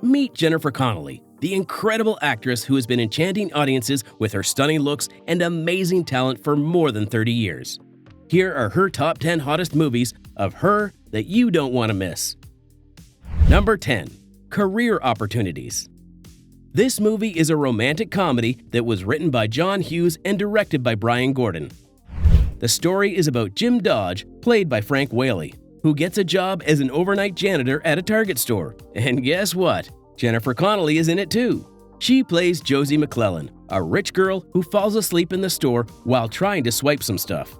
Meet Jennifer Connelly, the incredible actress who has been enchanting audiences with her stunning looks and amazing talent for more than 30 years. Here are her top 10 hottest movies of her that you don't want to miss. Number 10. Career Opportunities. This movie is a romantic comedy that was written by John Hughes and directed by Brian Gordon. The story is about Jim Dodge, played by Frank Whaley, who gets a job as an overnight janitor at a Target store. And guess what? Jennifer Connelly is in it too. She plays Josie McClellan, a rich girl who falls asleep in the store while trying to swipe some stuff.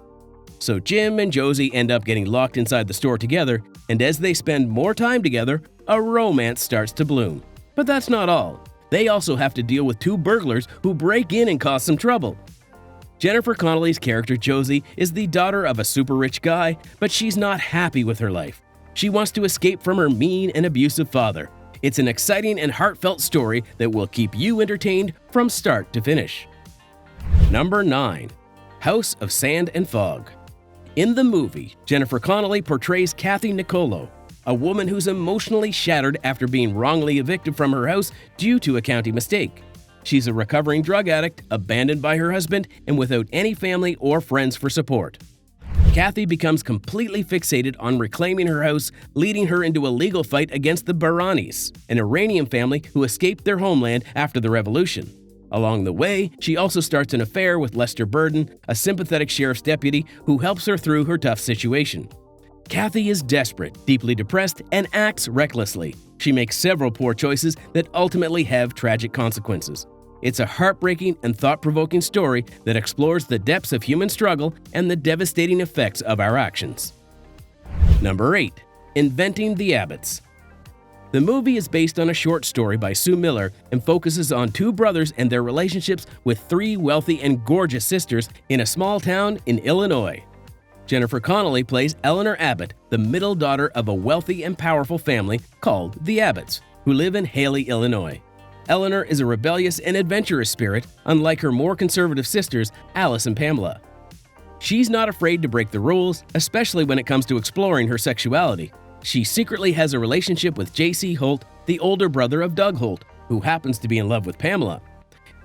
So Jim and Josie end up getting locked inside the store together, and as they spend more time together, a romance starts to bloom. But that's not all. They also have to deal with two burglars who break in and cause some trouble. Jennifer Connelly's character Josie is the daughter of a super rich guy, but she's not happy with her life. She wants to escape from her mean and abusive father. It's an exciting and heartfelt story that will keep you entertained from start to finish. Number 9. House of Sand and Fog. In the movie, Jennifer Connelly portrays Kathy Nicolo, a woman who's emotionally shattered after being wrongly evicted from her house due to a county mistake. She's a recovering drug addict, abandoned by her husband, and without any family or friends for support. Kathy becomes completely fixated on reclaiming her house, leading her into a legal fight against the Baranis, an Iranian family who escaped their homeland after the revolution. Along the way, she also starts an affair with Lester Burden, a sympathetic sheriff's deputy who helps her through her tough situation. Kathy is desperate, deeply depressed, and acts recklessly. She makes several poor choices that ultimately have tragic consequences. It's a heartbreaking and thought-provoking story that explores the depths of human struggle and the devastating effects of our actions. Number 8. Inventing the Abbots. The movie is based on a short story by Sue Miller and focuses on two brothers and their relationships with three wealthy and gorgeous sisters in a small town in Illinois. Jennifer Connelly plays Eleanor Abbott, the middle daughter of a wealthy and powerful family called the Abbots, who live in Haley, Illinois. Eleanor is a rebellious and adventurous spirit, unlike her more conservative sisters, Alice and Pamela. She's not afraid to break the rules, especially when it comes to exploring her sexuality. She secretly has a relationship with J.C. Holt, the older brother of Doug Holt, who happens to be in love with Pamela.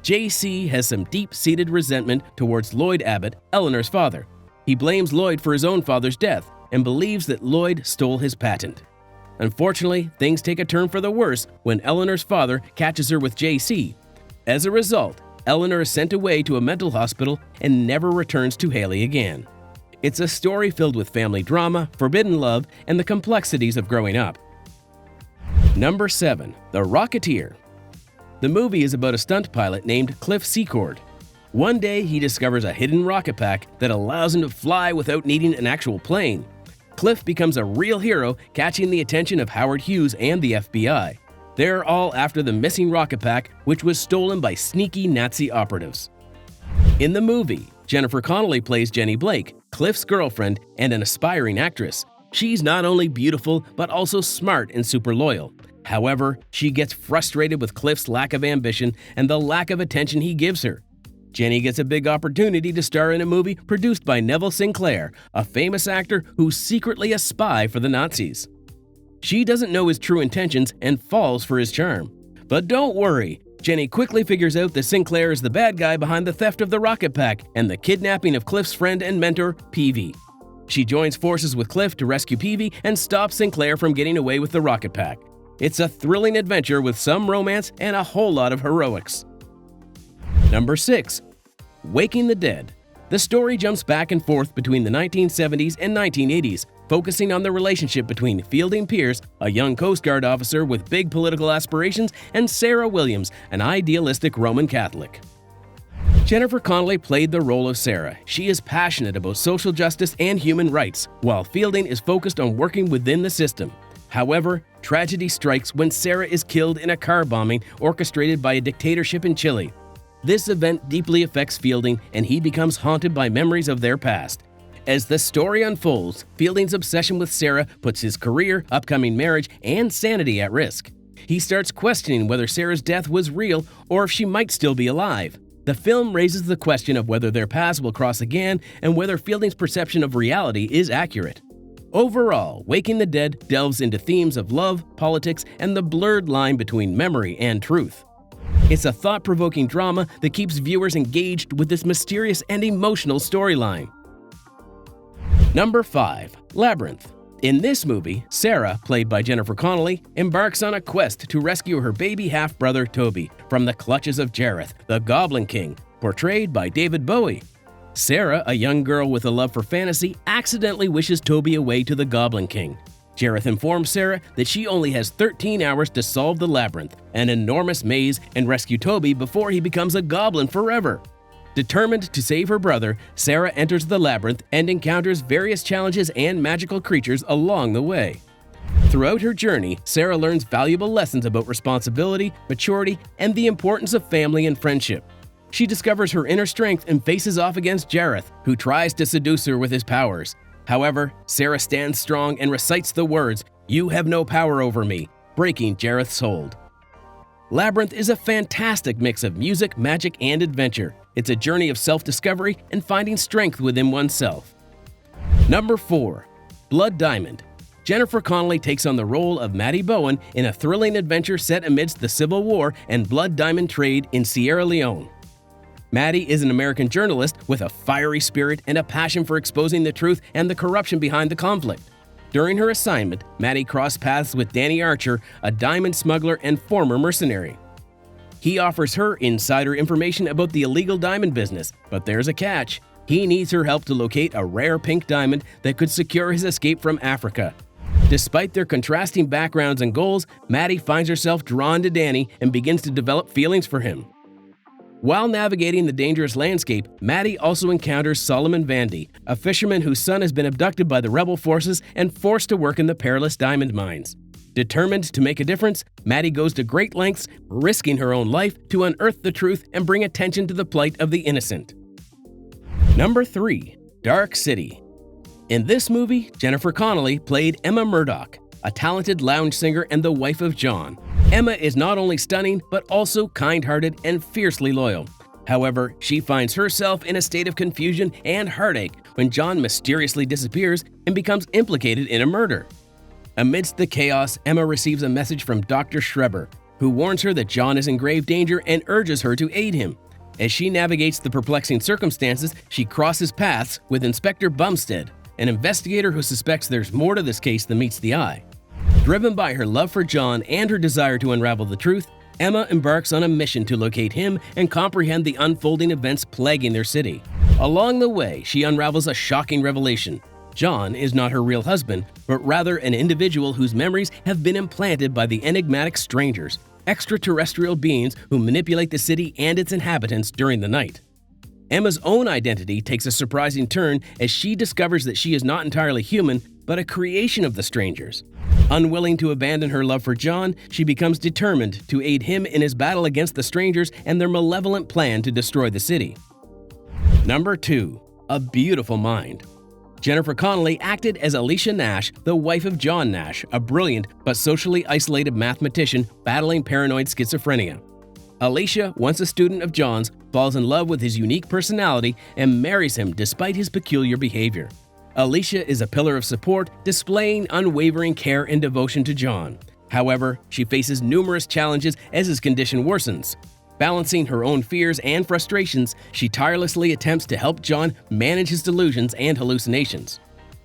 J.C. has some deep-seated resentment towards Lloyd Abbott, Eleanor's father. He blames Lloyd for his own father's death and believes that Lloyd stole his patent. Unfortunately, things take a turn for the worse when Eleanor's father catches her with J.C. As a result, Eleanor is sent away to a mental hospital and never returns to Haley again. It's a story filled with family drama, forbidden love, and the complexities of growing up. Number 7. The Rocketeer. The movie is about a stunt pilot named Cliff Secord. One day, he discovers a hidden rocket pack that allows him to fly without needing an actual plane. Cliff becomes a real hero, catching the attention of Howard Hughes and the FBI. They're all after the missing rocket pack, which was stolen by sneaky Nazi operatives. In the movie, Jennifer Connelly plays Jenny Blake, Cliff's girlfriend and an aspiring actress. She's not only beautiful, but also smart and super loyal. However, she gets frustrated with Cliff's lack of ambition and the lack of attention he gives her. Jenny gets a big opportunity to star in a movie produced by Neville Sinclair, a famous actor who's secretly a spy for the Nazis. She doesn't know his true intentions and falls for his charm. But don't worry, Jenny quickly figures out that Sinclair is the bad guy behind the theft of the rocket pack and the kidnapping of Cliff's friend and mentor, Peavy. She joins forces with Cliff to rescue Peavy and stop Sinclair from getting away with the rocket pack. It's a thrilling adventure with some romance and a whole lot of heroics. Number 6. Waking the Dead. The story jumps back and forth between the 1970s and 1980s, focusing on the relationship between Fielding Pierce, a young Coast Guard officer with big political aspirations, and Sarah Williams, an idealistic Roman Catholic. Jennifer Connelly played the role of Sarah. She is passionate about social justice and human rights, while Fielding is focused on working within the system. However, tragedy strikes when Sarah is killed in a car bombing orchestrated by a dictatorship in Chile. This event deeply affects Fielding, and he becomes haunted by memories of their past. As the story unfolds, Fielding's obsession with Sarah puts his career, upcoming marriage, and sanity at risk. He starts questioning whether Sarah's death was real or if she might still be alive. The film raises the question of whether their paths will cross again and whether Fielding's perception of reality is accurate. Overall, Waking the Dead delves into themes of love, politics, and the blurred line between memory and truth. It's a thought-provoking drama that keeps viewers engaged with this mysterious and emotional storyline. Number 5. Labyrinth. In this movie, Sarah, played by Jennifer Connelly, embarks on a quest to rescue her baby half-brother Toby from the clutches of Jareth, the Goblin King, portrayed by David Bowie. Sarah, a young girl with a love for fantasy, accidentally wishes Toby away to the Goblin King. Jareth informs Sarah that she only has 13 hours to solve the labyrinth, an enormous maze, and rescue Toby before he becomes a goblin forever. Determined to save her brother, Sarah enters the labyrinth and encounters various challenges and magical creatures along the way. Throughout her journey, Sarah learns valuable lessons about responsibility, maturity, and the importance of family and friendship. She discovers her inner strength and faces off against Jareth, who tries to seduce her with his powers. However, Sarah stands strong and recites the words, "You have no power over me," breaking Jareth's hold. Labyrinth is a fantastic mix of music, magic, and adventure. It's a journey of self-discovery and finding strength within oneself. Number 4. Blood Diamond. Jennifer Connelly takes on the role of Maddie Bowen in a thrilling adventure set amidst the Civil War and blood diamond trade in Sierra Leone. Maddie is an American journalist with a fiery spirit and a passion for exposing the truth and the corruption behind the conflict. During her assignment, Maddie crossed paths with Danny Archer, a diamond smuggler and former mercenary. He offers her insider information about the illegal diamond business, but there's a catch. He needs her help to locate a rare pink diamond that could secure his escape from Africa. Despite their contrasting backgrounds and goals, Maddie finds herself drawn to Danny and begins to develop feelings for him. While navigating the dangerous landscape, Maddie also encounters Solomon Vandy, a fisherman whose son has been abducted by the rebel forces and forced to work in the perilous diamond mines. Determined to make a difference, Maddie goes to great lengths, risking her own life to unearth the truth and bring attention to the plight of the innocent. Number 3. Dark City. In this movie, Jennifer Connelly played Emma Murdoch, a talented lounge singer and the wife of John. Emma is not only stunning, but also kind-hearted and fiercely loyal. However, she finds herself in a state of confusion and heartache when John mysteriously disappears and becomes implicated in a murder. Amidst the chaos, Emma receives a message from Dr. Schreber, who warns her that John is in grave danger and urges her to aid him. As she navigates the perplexing circumstances, she crosses paths with Inspector Bumstead, an investigator who suspects there's more to this case than meets the eye. Driven by her love for John and her desire to unravel the truth, Emma embarks on a mission to locate him and comprehend the unfolding events plaguing their city. Along the way, she unravels a shocking revelation. John is not her real husband, but rather an individual whose memories have been implanted by the enigmatic strangers, extraterrestrial beings who manipulate the city and its inhabitants during the night. Emma's own identity takes a surprising turn as she discovers that she is not entirely human, but a creation of the strangers. Unwilling to abandon her love for John, she becomes determined to aid him in his battle against the strangers and their malevolent plan to destroy the city. Number 2. A Beautiful Mind. Jennifer Connelly acted as Alicia Nash, the wife of John Nash, a brilliant but socially isolated mathematician battling paranoid schizophrenia. Alicia, once a student of John's, falls in love with his unique personality and marries him despite his peculiar behavior. Alicia is a pillar of support, displaying unwavering care and devotion to John. However, she faces numerous challenges as his condition worsens. Balancing her own fears and frustrations, she tirelessly attempts to help John manage his delusions and hallucinations.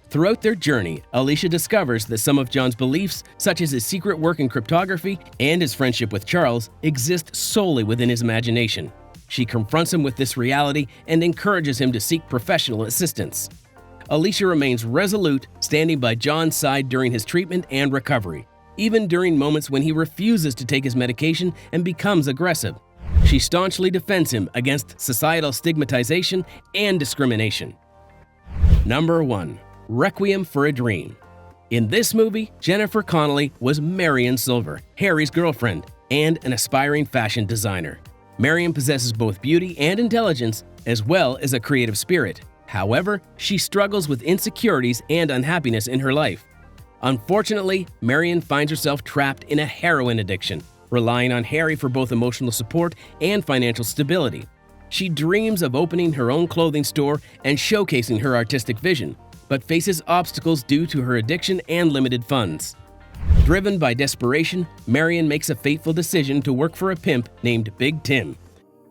Throughout their journey, Alicia discovers that some of John's beliefs, such as his secret work in cryptography and his friendship with Charles, exist solely within his imagination. She confronts him with this reality and encourages him to seek professional assistance. Alicia remains resolute, standing by John's side during his treatment and recovery, even during moments when he refuses to take his medication and becomes aggressive. She staunchly defends him against societal stigmatization and discrimination. Number 1. Requiem for a Dream. In this movie, Jennifer Connelly was Marion Silver, Harry's girlfriend, and an aspiring fashion designer. Marion possesses both beauty and intelligence, as well as a creative spirit. However, she struggles with insecurities and unhappiness in her life. Unfortunately, Marion finds herself trapped in a heroin addiction, relying on Harry for both emotional support and financial stability. She dreams of opening her own clothing store and showcasing her artistic vision, but faces obstacles due to her addiction and limited funds. Driven by desperation, Marion makes a fateful decision to work for a pimp named Big Tim.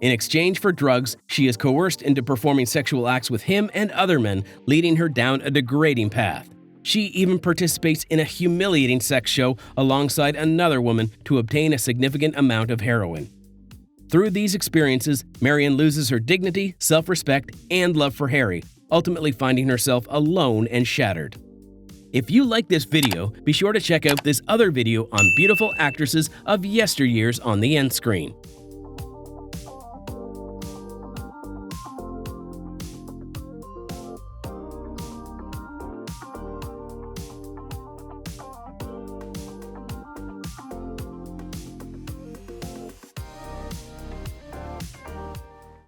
In exchange for drugs, she is coerced into performing sexual acts with him and other men, leading her down a degrading path. She even participates in a humiliating sex show alongside another woman to obtain a significant amount of heroin. Through these experiences, Marion loses her dignity, self-respect, and love for Harry, ultimately finding herself alone and shattered. If you like this video, be sure to check out this other video on beautiful actresses of yesteryears on the end screen.